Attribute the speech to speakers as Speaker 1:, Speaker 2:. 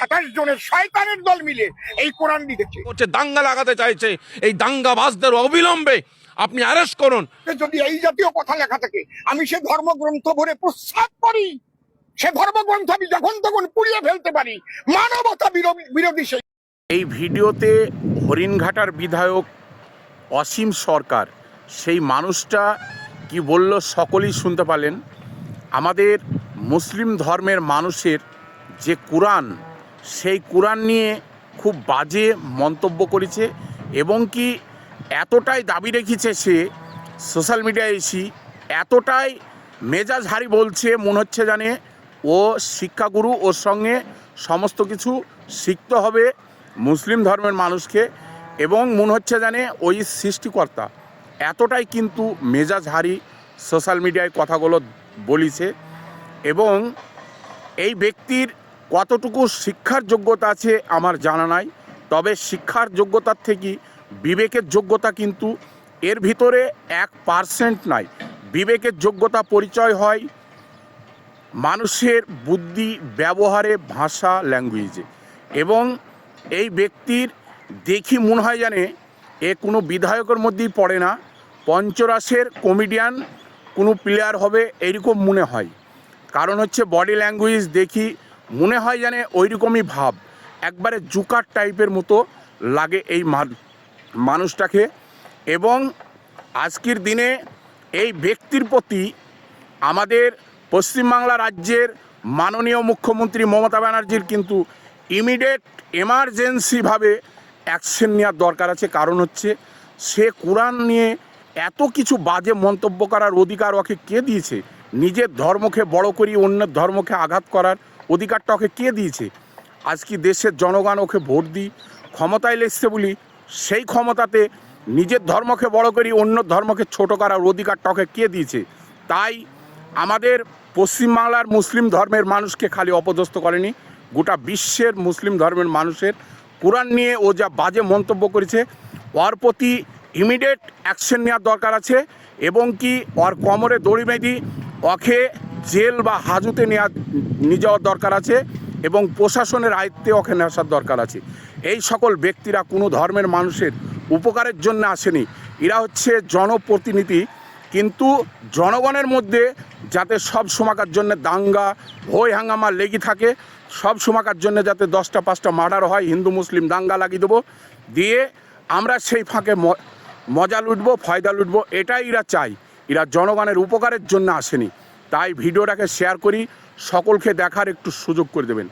Speaker 1: 27 জনের শয়তানের দল মিলে এই কোরআন লিখেছে।
Speaker 2: হচ্ছে দাঙ্গা লাগাতে চাইছে, এই দাঙ্গাবাজদের অবিলম্বে আপনি অ্যারেস্ট করুন।
Speaker 1: যদি এই জাতীয় কথা লেখা থাকে, আমি সে ধর্মগ্রন্থ ভরে প্রস্তাব করি, সে ধর্মগ্রন্থ আমি যখন তখন পুড়িয়ে ফেলতে পারি। মানবতা বিরোধী সেই।
Speaker 3: এই ভিডিওতে হরিণঘাটার বিধায়ক অসীম সরকার সেই মানুষটা কি বলল সকলেই শুনতে পারলেন। আমাদের মুসলিম ধর্মের মানুষের যে কোরআন, সেই কোরআন নিয়ে খুব বাজে মন্তব্য করেছে এবং কি এতটাই দাবি রেখেছে সে সোশ্যাল মিডিয়ায় এসে, এতটাই মেজাজ হারি বলছে মনে হচ্ছে জানে ও শিক্ষাগুরু, ওর সঙ্গে সমস্ত কিছু শিখতে হবে মুসলিম ধর্মের মানুষকে, এবং মনে হচ্ছে জানে ওই সৃষ্টিকর্তা। এতটাই কিন্তু মেজাজ হারি সোশ্যাল মিডিয়ায় কথাগুলো বলিছে। এবং এই ব্যক্তির কতটুকু শিক্ষার যোগ্যতা আছে আমার জানা নাই, তবে শিক্ষার যোগ্যতার থেকে বিবেকের যোগ্যতা কিন্তু এর ভিতরে 1% নাই। বিবেকের যোগ্যতা পরিচয় হয় মানুষের বুদ্ধি ব্যবহারে, ভাষা, ল্যাঙ্গুয়েজে। এবং এই ব্যক্তির দেখি মনে হয় জানে এ কোনো বিধায়কের মধ্যেই পড়ে না, পঞ্চরাশের কমেডিয়ান কোনো প্লেয়ার হবে এইরকম মনে হয়। কারণ হচ্ছে বডি ল্যাঙ্গুয়েজ দেখি মনে হয় জানে ওই রকমই ভাব, একবারে জুকার টাইপের মতো লাগে এই মানুষটাকে। এবং আজকের দিনে এই ব্যক্তির প্রতি আমাদের পশ্চিমবাংলা রাজ্যের মাননীয় মুখ্যমন্ত্রী মমতা ব্যানার্জির কিন্তু ইমিডিয়েট এমার্জেন্সিভাবে অ্যাকশন নেওয়ার দরকার আছে। কারণ হচ্ছে সে কোরআন নিয়ে এত কিছু বাজে মন্তব্য করার অধিকার ওকে কে দিয়েছে? নিজের ধর্মকে বড় করি অন্যের ধর্মকে আঘাত করার অধিকারটা ওকে কে দিয়েছে? আজকে দেশের জনগণ ওকে ভোট দিই ক্ষমতায় এসছে বলি, সেই ক্ষমতাতে নিজের ধর্মকে বড় করি অন্য ধর্মকে ছোট করার অধিকারটা ওকে কে দিয়েছে? তাই আমাদের পশ্চিমবাংলার মুসলিম ধর্মের মানুষকে খালি অপদস্থ করেনি, গোটা বিশ্বের মুসলিম ধর্মের মানুষের কোরআন নিয়ে ও যা বাজে মন্তব্য করেছে ওর প্রতি ইমিডিয়েট অ্যাকশন নেওয়ার দরকার আছে। এবং কি ওর কোমরে দড়ি বেঁধে ওকে জেল বা হাজতে নিয়ে যাওয়ার দরকার আছে এবং প্রশাসনের আয়ত্তে ওকে নেওয়ার দরকার আছে। এই সকল ব্যক্তিরা কোনো ধর্মের মানুষের উপকারের জন্য আসেনি, এরা হচ্ছে জনপ্রতিনিধি। কিন্তু জনগণের মধ্যে যাতে সব সময়কার জন্য দাঙ্গা হই হাঙ্গামা লেগে থাকে, সব সময়কার জন্য যাতে 10টা 5টা মার্ডার হয়, হিন্দু মুসলিম দাঙ্গা লাগিয়ে দেবো, দিয়ে আমরা সেই ফাঁকে মজা লুটবো, ফায়দা লুটবো, এটাই এরা চাই। এরা জনগণের উপকারের জন্য আসেনি। তাই ভিডিওটাকে শেয়ার করি, সকলকে দেখার একটু সুযোগ করে দেবেন।